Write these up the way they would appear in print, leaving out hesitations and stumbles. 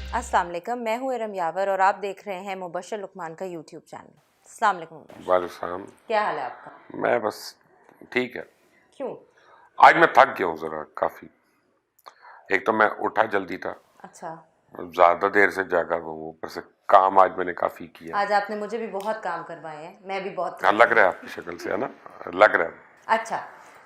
अस्सलाम वालेकुम, मैं हूँ इरम यावर और आप देख रहे हैं मुबशर लुकमान का यूट्यूब चैनल। अस्सलाम वालेकुम मुबशर। वालेकुम। क्या हाल है आपका? मैं बस ठीक है। क्यों? आज मैं थक गया हूँ ज़रा काफ़ी। एक तो मैं उठा जल्दी था, अच्छा, ज़्यादा देर से जागा हुआ हूँ, ऊपर से काम आज मैंने काफ़ी किया। आज आपने मुझे भी बहुत काम करवाए हैं, मैं भी बहुत हाँ, थक लग गई रहा हूँ। है आपकी शक्ल से, है ना? लग रहा है। अच्छा,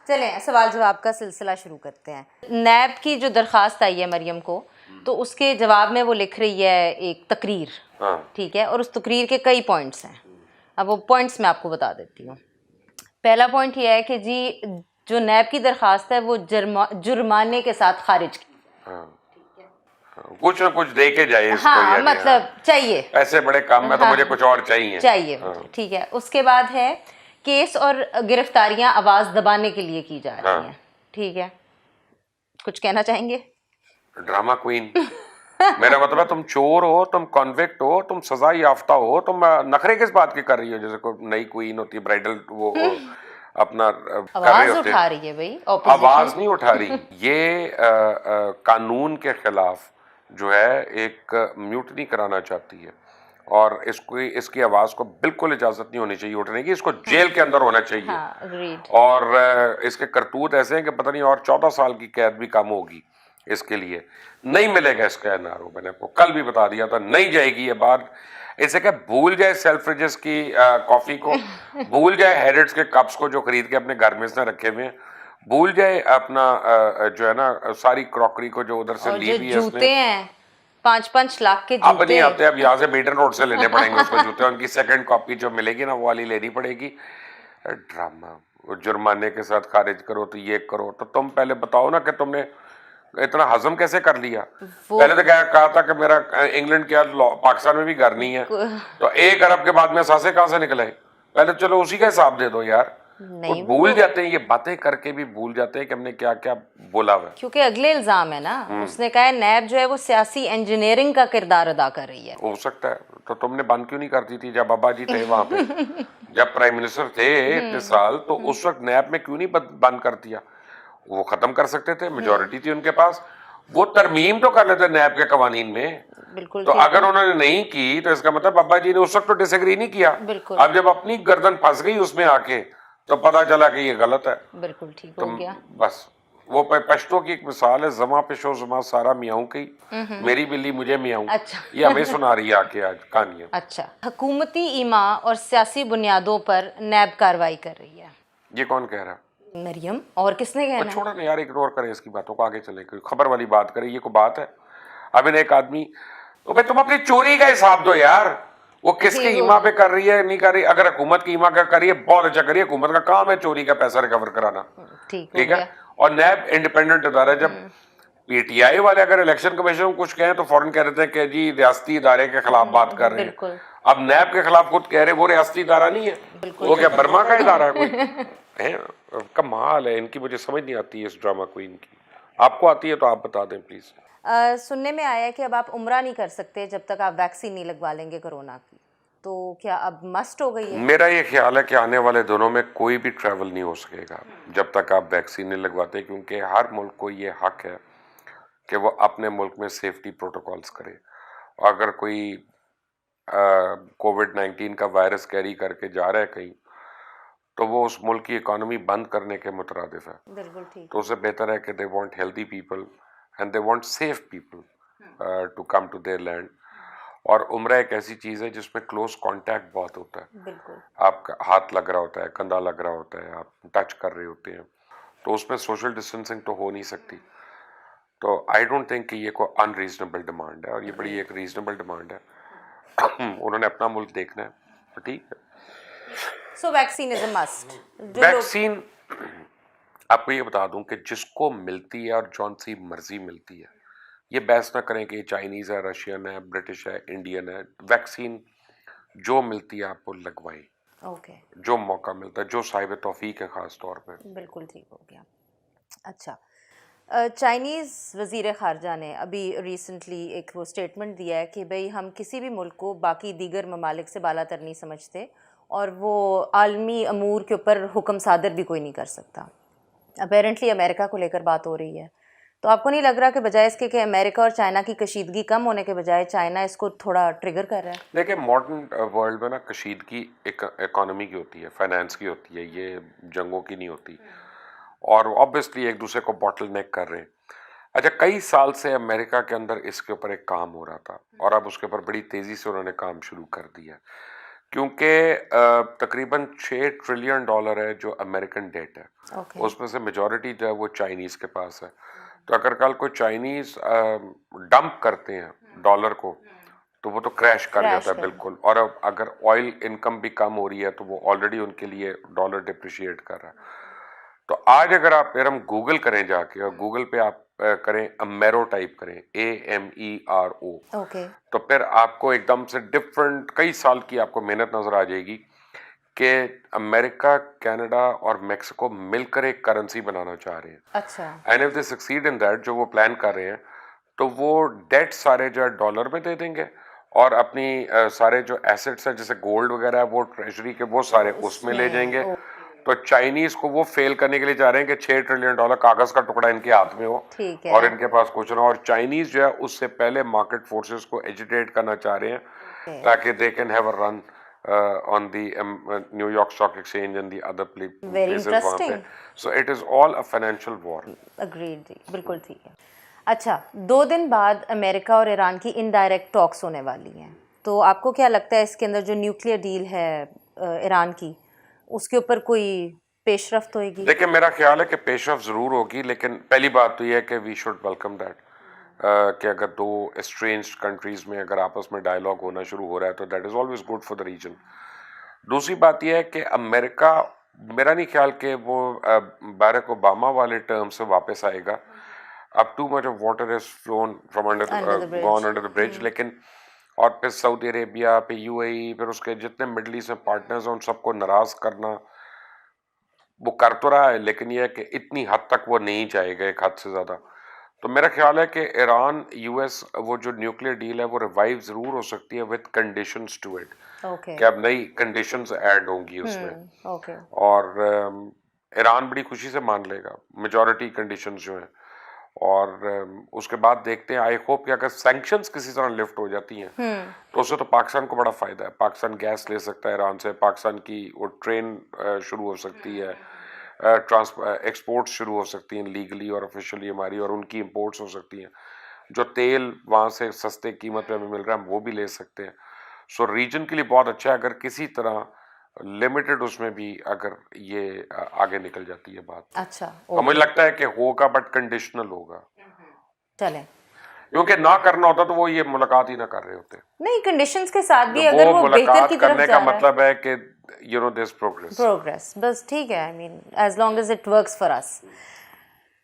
चलें सवाल जवाब का सिलसिला शुरू करते हैं। नैब की जो दरख्वास्त आई है मरियम को, तो उसके जवाब में वो लिख रही है एक तकरीर, हाँ, ठीक है, और उस तकरीर के कई पॉइंट्स हैं। अब वो पॉइंट्स मैं आपको बता देती हूँ। पहला पॉइंट ये है कि जी जो नैब की दरख्वास्त है वो जुर्माने के साथ खारिज की। हाँ, हाँ, कुछ ना कुछ दे के जाए इसको, हाँ, यानी हाँ। मतलब चाहिए। ऐसे बड़े काम में तो हाँ, मुझे कुछ और चाहिए। चाहिए हाँ, मुझे, ठीक है। उसके बाद है केस और गिरफ्तारियां आवाज दबाने के लिए की जा रही हाँ। हैं, ठीक है। कुछ कहना चाहेंगे? Drama queen. मेरा मतलब तुम चोर हो, तुम कॉन्विक्ट हो, तुम सजा याफ्ता हो, तुम नखरे किस बात की कर रही हो? जैसे कोई नई क्वीन होती है, ब्राइडल वो अपना कर रहे आवाज होते हैं। उठा रही है भाई आवाज ऑपोजिशन। नहीं उठा रही, ये कानून के खिलाफ जो है एक म्यूटनी कराना चाहती है, और इसको इसकी आवाज को बिल्कुल इजाजत नहीं होनी चाहिए उठने की, इसको जेल के अंदर होना चाहिए। हाँ, अग्रीड। और इसके करतूत ऐसे हैं कि पता नहीं और 14 साल की कैद भी कम होगी इसके लिए। नहीं मिलेगा इसका एनआरओ, मैंने आपको कल भी बता दिया था, नहीं जाएगी ये बात। इसे क्या, भूल जाए सेल्फ्रिजेस की कॉफी को, भूल जाए हैरिट्स के कप्स को जो खरीद के अपने घर में इसने रखे हुए हैं, भूल जाए अपना जो है ना सारी क्रॉकरी को जो उधर से और ली जो हुई है इसने। जूते हैं, 5-5 लाख के अब नहीं जूते। आते, अब यहाँ से बेटन रोड से लेने पड़ेंगे उसको जूते, उनकी सेकंड कॉपी जो मिलेगी ना वो वाली लेनी पड़ेगी। ड्रामा, वो जुर्माने के साथ खारिज करो तो ये करो, तो तुम पहले बताओ ना कि तुमने इतना हजम कैसे कर लिया। वो पहले तो कहा था कि मेरा इंग्लैंड क्या पाकिस्तान में भी घर नहीं है, तो 1 अरब के बाद में सासे कहां से निकले? पहले चलो उसी का हिसाब दे दो यार। वो नहीं, भूल वो जाते हैं, ये बातें करके भी भूल जाते हैं कि हमने क्या क्या बोला हुआ है। क्योंकि अगले इल्जाम है ना, उसने कहा है नैब जो है वो सियासी इंजीनियरिंग का किरदार अदा कर रही है। हो सकता है, तो तुमने बंद क्यों नहीं कर दी थी जब बाबा जी थे वहां पे? जब प्राइम मिनिस्टर थे इतने साल, तो उस वक्त नैब में क्यों नहीं बंद कर दिया? वो खत्म कर सकते थे, मेजोरिटी थी उनके पास, वो तरमीम तो कर लेते नैब के कवानीन में। बिल्कुल तो ठीक अगर है। उन्होंने नहीं की तो इसका मतलब बाबा जी ने उस वक्त तो डिसएग्री नहीं किया। बिल्कुल अब जब अपनी गर्दन फंस गई उसमें आके, तो पता चला कि ये गलत है। बिल्कुल ठीक हो तुम गया। बस, वो पश्तो की एक मिसाल है, जमा पेशो जमा सारा मियाऊं की, मेरी बिल्ली मुझे मियाऊं। अच्छा। ये हमें सुना रही है आके आज कहानियां। अच्छा, हुकूमती ईमा और सियासी बुनियादों पर नैब कार्रवाई कर रही है। ये कौन कह रहा है? मरियम, और किसने कहना है? छोड़ा ना यार, इग्नोर करें इसकी बातों को, आगे चले, कोई खबर वाली बात करें, ये कोई बात है? अभी एक आदमी, तो भाई तुम अपनी चोरी का हिसाब दो यार। वो किसके ठीक हो ईमा गया। पे कर रही है नहीं कर रही? अगर हुकूमत की ईमा का कर रही है, बहुत अच्छा करिए, हुकूमत का काम है चोरी का पैसा रिकवर कराना। ठीक हो ठीक है। गया। और नैब इंडिपेंडेंट इदारा है। जब पीटीआई वाले अगर इलेक्शन कमीशन को कुछ कहें तो फौरन कह देते हैं कि जी रियासती इदारे के खिलाफ बात कर रहे हैं। बिल्कुल अब नैब के खिलाफ खुद कह रहे वो रियासती इदारा नहीं है, बिल्कुल वो क्या ठीक बर्मा का इदारा है कोई? है, कमाल है इनकी, मुझे समझ नहीं आती है इस ड्रामा क्वीन की। आपको आती है तो आप बता दें प्लीज। सुनने में आया है कि अब आप उम्रा नहीं कर सकते जब तक आप वैक्सीन नहीं लगवा लेंगे कोरोना की, तो क्या अब मस्ट हो गई है? मेरा ये ख्याल है कि आने वाले दिनों में कोई भी ट्रैवल नहीं हो सकेगा जब तक आप वैक्सीन नहीं लगवाते, क्योंकि हर मुल्क को ये हक है कि वो अपने मुल्क में सेफ्टी प्रोटोकॉल्स करे। अगर कोई कोविड-19 का वायरस कैरी करके जा रहा है कहीं, तो वो उस मुल्क की इकोनॉमी बंद करने के मुतरादिफ है। बिल्कुल ठीक तो है। उससे बेहतर है कि they want healthy people and they want safe people to come to their land. और उम्र एक ऐसी चीज़ है जिसमें क्लोज कांटेक्ट बहुत होता है। बिल्कुल आपका हाथ लग रहा होता है, कंधा लग रहा होता है, आप टच कर रहे होते हैं, तो उसमें सोशल डिस्टेंसिंग तो हो नहीं सकती। तो आई डोंट थिंक कि ये कोई अनरीजनेबल डिमांड है, और ये बड़ी एक रीजनेबल डिमांड है। उन्होंने अपना मुल्क देखना है, तो ठीक है। सो वैक्सीन इज अ मस्ट। जो लोग वैक्सीन, आपको ये बता दूं कि जिसको मिलती है और जौन सी मर्जी मिलती है, ये बहस ना करें कि चाइनीज है, रशियन है, ब्रिटिश है, इंडियन है। वैक्सीन जो मिलती है आपको लगवाएं, ओके, जो मौका मिलता है, जो साहिब तौफीक है खास तौर पे। बिल्कुल ठीक हो गया। अच्छा, चाइनीज़ वज़ीर ख़ारजा ने अभी रिसेंटली एक वो स्टेटमेंट दिया है कि भाई हम किसी भी मुल्क को बाकी दीगर ममालिक से बालातर नहीं समझते, और वो आलमी अमूर के ऊपर हुक्म सादर भी कोई नहीं कर सकता। अपेरेंटली अमेरिका को लेकर बात हो रही है, तो आपको नहीं लग रहा कि बजाय इसके कि अमेरिका और चाइना की कशीदगी कम होने के बजाय चाइना इसको थोड़ा ट्रिगर कर रहा है? देखिए मॉडर्न वर्ल्ड में ना कशीदगी एक इकोनॉमी की होती है, फाइनेंस की होती है, ये जंगों की नहीं होती। और ऑब्वियसली एक दूसरे को बॉटल नेक कर रहे हैं। अच्छा, कई साल से अमेरिका के अंदर इसके ऊपर एक काम हो रहा था और अब उसके ऊपर बड़ी तेजी से उन्होंने काम शुरू कर दिया, क्योंकि तकरीबन $6 ट्रिलियन है जो अमेरिकन डेट है, ओके। उसमें से मेजॉरिटी जो है वो चाइनीज के पास है। तो अगर कल कोई चाइनीज डंप करते हैं डॉलर को, तो वो तो क्रैश कर क्रैश जाता है कर। बिल्कुल। और अब अगर ऑयल इनकम भी कम हो रही है तो वो ऑलरेडी उनके लिए डॉलर डिप्रिशिएट कर रहा है। तो आज अगर आप फिर हम गूगल करें जाके और गूगल पे आप करें अमेरो टाइप करें, AMERO, ओके। तो फिर आपको एकदम से डिफरेंट कई साल की आपको मेहनत नजर आ जाएगी कि अमेरिका, कनाडा और मेक्सिको मिलकर एक करेंसी बनाना चाह रहे हैं। अच्छा। And if they succeed in that, जो वो प्लान कर रहे हैं, तो वो डेट सारे जो है डॉलर में दे देंगे और अपनी सारे जो एसेट्स हैं जैसे गोल्ड वगैरह है वो ट्रेजरी के वो सारे उसमें ले उसमें जाएंगे। तो चाइनीज को वो फेल करने के लिए चाह रहे हैं कि $6 ट्रिलियन कागज का टुकड़ा इनके हाथ में हो ठीक और है। इनके पास कुछ ना हो। और चाइनीज जो है उससे पहले मार्केट फोर्सेस को एजिटेट करना चाह रहे हैं ताकि they can have a run on the New York stock exchange and the other very places वहां पे। Interesting. So it is all a financial war. Agreed जी, बिल्कुल ठीक है। अच्छा, 2 दिन बाद अमेरिका और ईरान की इनडायरेक्ट टॉक्स होने वाली हैं, तो आपको क्या लगता है इसके अंदर जो न्यूक्लियर डील है ईरान की, उसके ऊपर कोई पेशरफ्त होएगी? देखिए मेरा ख्याल है कि पेशरफ जरूर होगी, लेकिन पहली बात तो यह है कि वी शुड वेलकम दैट, कि अगर दो एस्ट्रेंज्ड कंट्रीज में अगर आपस में डायलॉग होना शुरू हो रहा है तो that is always good for the region. दूसरी बात यह है कि अमेरिका, मेरा नहीं ख्याल कि वो बाराक ओबामा वाले टर्म से वापस आएगा। अब too much of water is phloem from under under the gone bridge. Under the bridge. लेकिन और फिर सऊदी अरेबिया, फिर UAE, फिर उसके जितने मिडल ईस्ट में पार्टनर्स हैं उन सबको नाराज करना, वो कर तो रहा है, लेकिन यह है कि इतनी हद तक वो नहीं जाएगा, एक हद से ज्यादा। तो मेरा ख्याल है कि ईरान US वो जो न्यूक्लियर डील है वो रिवाइव जरूर हो सकती है with conditions to it, okay. कि अब नई कंडीशंस ऐड होंगी उसमें। ओके। और ईरान बड़ी खुशी से मान लेगा मेजॉरिटी कंडीशंस जो हैं। और उसके बाद देखते हैं, आई होप कि अगर सैंक्शंस किसी तरह लिफ्ट हो जाती हैं तो उससे तो पाकिस्तान को बड़ा फायदा है। पाकिस्तान गैस ले सकता है ईरान से, पाकिस्तान की वो ट्रेन शुरू हो सकती है, एक्सपोर्ट्स शुरू हो सकती हैं लीगली और ऑफिशियली हमारी, और उनकी इंपोर्ट्स हो सकती हैं। जो तेल वहाँ से सस्ते कीमत पे हमें मिल रहा है हम वो भी ले सकते हैं। सो रीजन के लिए बहुत अच्छा है अगर किसी तरह लिमिटेड उसमें भी अगर ये आगे निकल जाती है बात। अच्छा। और मुझे ओके। लगता है कि होगा बट कंडीशनल होगा, चलें। क्योंकि ना करना होता तो वो ये मुलाकात ही ना कर रहे होते। नहीं, कंडीशंस के साथ भी अगर वो वो बेहतर की मुलाकात तरफ करने का जा रहा है। मतलब है कि दिस प्रोग्रेस। प्रोग्रेस बस ठीक है, I mean as long as it works for us.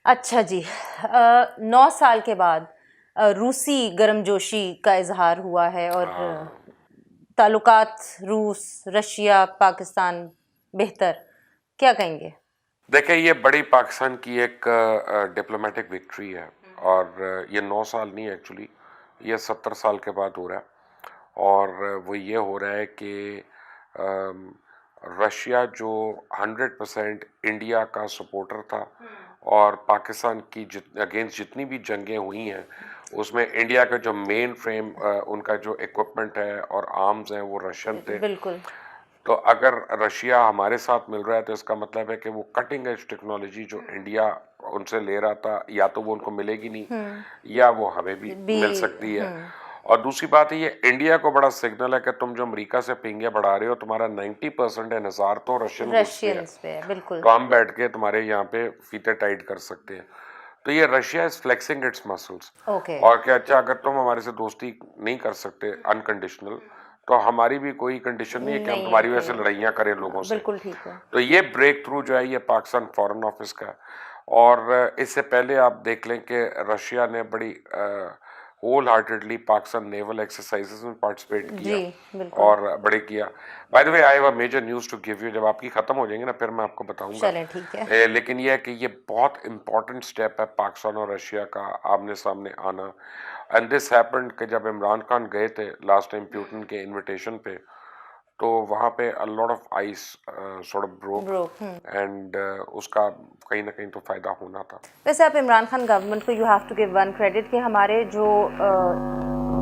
अच्छा जी, 9 साल के बाद रूसी गर्मजोशी का इजहार हुआ है और ताल्लुकात रूस, रशिया, पाकिस्तान बेहतर, क्या कहेंगे? देखिए ये बड़ी पाकिस्तान की एक डिप्लोमेटिक विक्ट्री है। और ये 9 साल नहीं, एक्चुअली ये 70 साल के बाद हो रहा है। और वो ये हो रहा है कि अम, रशिया जो 100% इंडिया का सपोर्टर था और पाकिस्तान की अगेंस्ट जितनी भी जंगें हुई हैं उसमें इंडिया का जो मेन फ्रेम उनका जो इक्विपमेंट है और आर्म्स हैं वो रशियन थे। बिल्कुल। तो अगर रशिया हमारे साथ मिल रहा है तो इसका मतलब है कि वो कटिंग एज टेक्नोलॉजी जो इंडिया उनसे ले रहा था या तो वो उनको मिलेगी नहीं या वो हमें भी बी। मिल सकती है। और दूसरी बात है ये इंडिया को बड़ा सिग्नल है कि तुम जो अमेरिका से पिंगे बढ़ा रहे हो तुम्हारा 90% इन्हिसार तो रशियन गुड्स पे है, रशियंस पे है, बिल्कुल। तो हम बैठ के तुम्हारे यहाँ पे फीते टाइट कर सकते हैं। तो ये Russia is flexing it's muscles. Okay. और क्या, अच्छा अगर तुम हमारे से दोस्ती नहीं कर सकते अनकंडीशनल, तो हमारी भी कोई कंडीशन नहीं है कि हम नहीं है तुम्हारी वजह से कि लड़ाइयाँ करें लोगों से। बिल्कुल ठीक है। तो ये ब्रेक थ्रू जो है ये पाकिस्तान फॉरेन ऑफिस का है। और इससे पहले आप देख लें कि रशिया ने बड़ी wholeheartedly Pakistan naval exercises में पार्टिसिपेट जी, किया बिल्कुल। और बड़े किया। By the way I have a major news to give you, जब आपकी ख़त्म हो जाएंगे ना फिर मैं आपको बताऊंगा। चलें, ठीक है। लेकिन ये है कि ये बहुत इंपॉर्टेंट स्टेप है पाकिस्तान और रशिया का आमने सामने आना। एंड दिस हैपेंड कि जब इमरान खान गए थे लास्ट टाइम प्यूटन के इनविटेशन पे, तो वहाँ पे a lot of ice sort of broke and उसका कहीं ना कहीं तो फायदा होना था। वैसे आप इमरान खान गवर्नमेंट को you have to give one credit कि हमारे जो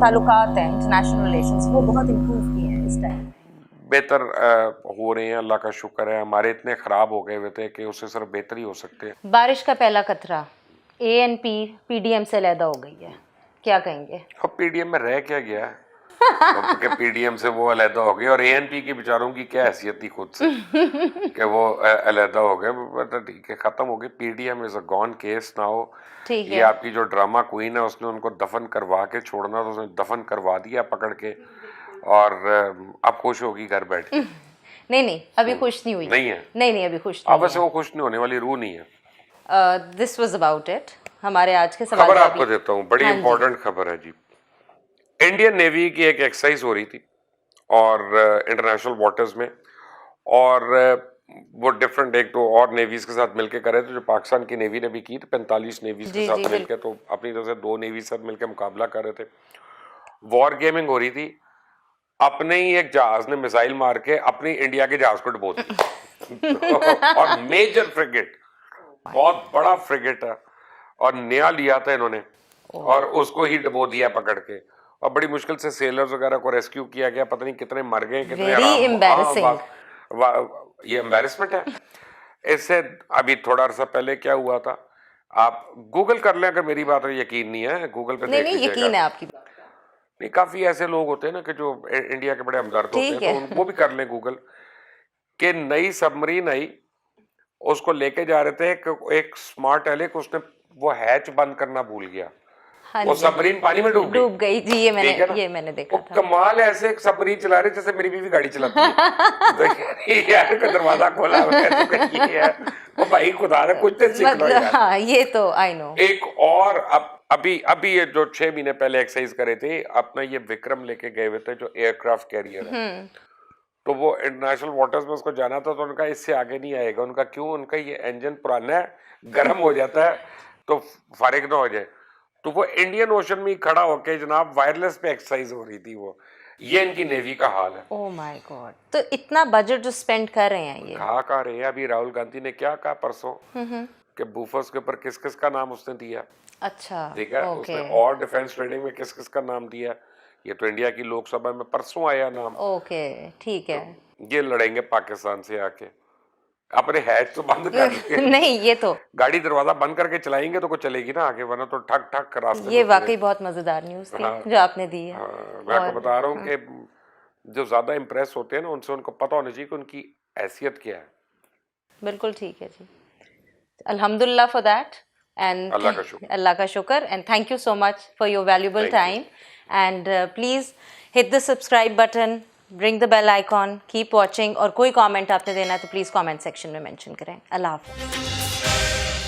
ताल्लुकात हैं, इंटरनेशनल रिलेशंस, वो बहुत इम्प्रूव किए हैं इस टाइम। बेहतर हो रहे हैं, अल्लाह का शुक्र है। हमारे इतने ख़राब हो गए हुए थे कि उससे सिर्फ बेहतर ही हो सकते हैं। बारिश का पहला कतरा ANP PDM से अलहदा हो गई है, क्या कहेंगे? अब PDM में रह क्या गया है? के PDM से वो अलहदा हो गए और ANP के बेचारों की क्या हैसियत थी खुद से कि वो अलहदा हो गए। मतलब ठीक है, ख़त्म हो गई। PDM is a gone case now. ठीक ये है। आपकी जो ड्रामा क्वीन है उसने उनको दफन करवा के छोड़ना, तो उसने दफन करवा दिया पकड़ के, और अब खुश होगी घर बैठ के। नहीं अभी खुश नहीं हुई। नहीं है। नहीं अभी खुश अब नहीं वैसे वो खुश नहीं होने वाली रूह नहीं है। है। दिस वाज अबाउट इट, हमारे आज के सवाल खबर जवाब। आपको देता हूँ, बड़ी हाँ जी। इंपॉर्टेंट खबर है जी। इंडियन नेवी की एक एक्सरसाइज हो रही थी और इंटरनेशनल वाटर्स में, और वो डिफरेंट एक तो और नेवीज के साथ मिलके कर रहे थे, जो पाकिस्तान की नेवी ने भी की थी 45 नेवीज के साथ मिलके, तो अपनी तरफ से 2 नेवी साथ मिलके मुकाबला कर रहे थे। वॉर गेमिंग हो रही थी। अपने ही एक जहाज ने मिसाइल मार के अपनी इंडिया के जहाज को डुबो दिया और मेजर फ्रिगेट, बहुत बड़ा फ्रिगेट है, और नया लिया था इन्होंने और उसको ही डुबो दिया पकड़ के, और बड़ी मुश्किल से सेलर्स वगैरह को रेस्क्यू किया गया। पता नहीं कितने मर गए, कितने Very embarrassing. ये एम्बैरेसमेंट है। इससे अभी थोड़ा अर्सा पहले क्या हुआ था, आप गूगल कर लें, अगर मेरी बात है, यकीन नहीं है, गूगल पे देख लीजिएगा। यकीन है आपकी बात। नहीं, काफी ऐसे लोग होते हैं ना कि जो इंडिया के बड़े हमदर्द होते हैं, तो वो भी कर लें गूगल कि नई सबमरीन आई, उसको लेके जा रहे थे, एक स्मार्ट एलेक, उसने वो हैच बंद करना भूल गया। हाँ वो सबमरीन पानी में डूब गई जी। ये मैंने देखा था। कमाल है, ऐसे एक सबमरीन चला रहे जैसे मेरी बीवी गाड़ी चलाती है। तो यार का दरवाजा खोला हुआ है तो कहीं है, वो भाई खुदा ने कुछ तो सीख लो यार। हाँ, ये तो आई नो। एक और अभी ये जो 6 महीने पहले एक्सरसाइज करे थे, अपना ये विक्रम लेके गए हुए थे जो एयरक्राफ्ट कैरियर है, तो वो इंटरनेशनल वाटर्स में उसको जाना था, तो उनका इससे आगे नहीं आएगा। उनका क्यों? उनका ये इंजन पुराना है, गर्म हो जाता है तो फारिग ना हो जाए। तो वो इंडियन ओशन में खड़ा होके जनाब वायरलेस पे एक्सरसाइज हो रही थी। वो ये इनकी नेवी का हाल है। ओह माय गॉड, तो इतना बजट जो स्पेंड कर रहे हैं ये कहा रहे हैं। अभी राहुल गांधी ने क्या कहा परसों कि बूफर्स के ऊपर किस किस का नाम उसने दिया। अच्छा, ठीक है, उसने और डिफेंस ट्रेडिंग में किस किस का नाम दिया। ये तो इंडिया की लोकसभा में परसों आया नाम। ओके, ठीक है। ये लड़ेंगे पाकिस्तान से आके। अपने हैच तो बंद कर नहीं, ये तो गाड़ी दरवाजा बंद करके चलाएंगे तो कुछ चलेगी ना आगे, वरना तो ठक ठक रास्ते। ये वाकई बहुत मजेदार न्यूज़ थी जो आपने दी है। मैं आपको बता रहा हूँ कि जो ज्यादा इम्प्रेस होते हैं ना, उनसे उनको पता होना चाहिए कि उनकी हैसियत क्या है। बिल्कुल ठीक है जी, अल्हम्दुलिल्लाह फॉर दैट, एंड अल्लाह का शुक्र, and thank you so much for your valuable time, and please hit the subscribe button, ring the bell icon, keep watching, और कोई कमेंट आपने देना है तो प्लीज़ कमेंट सेक्शन में मेंशन करें। अल्लाह हाफ़िज़।